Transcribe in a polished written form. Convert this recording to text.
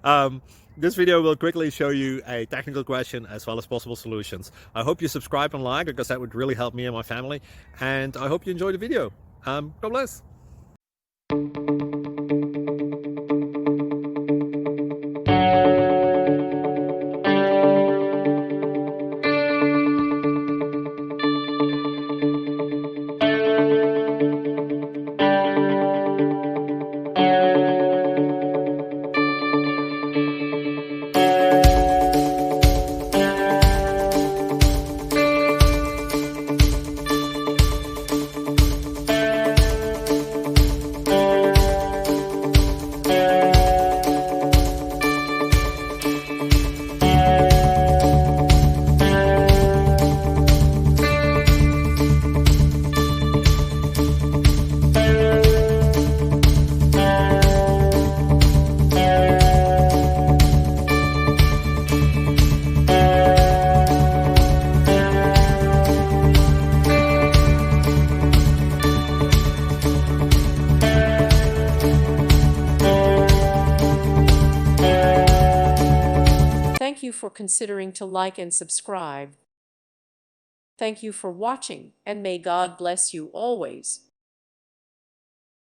um, this video will quickly show you a technical question as well as possible solutions. I hope you subscribe and like, because that would really help me and my family. And I hope you enjoy the video. God bless. Thank you for considering to like and subscribe. Thank you for watching, and may God bless you always.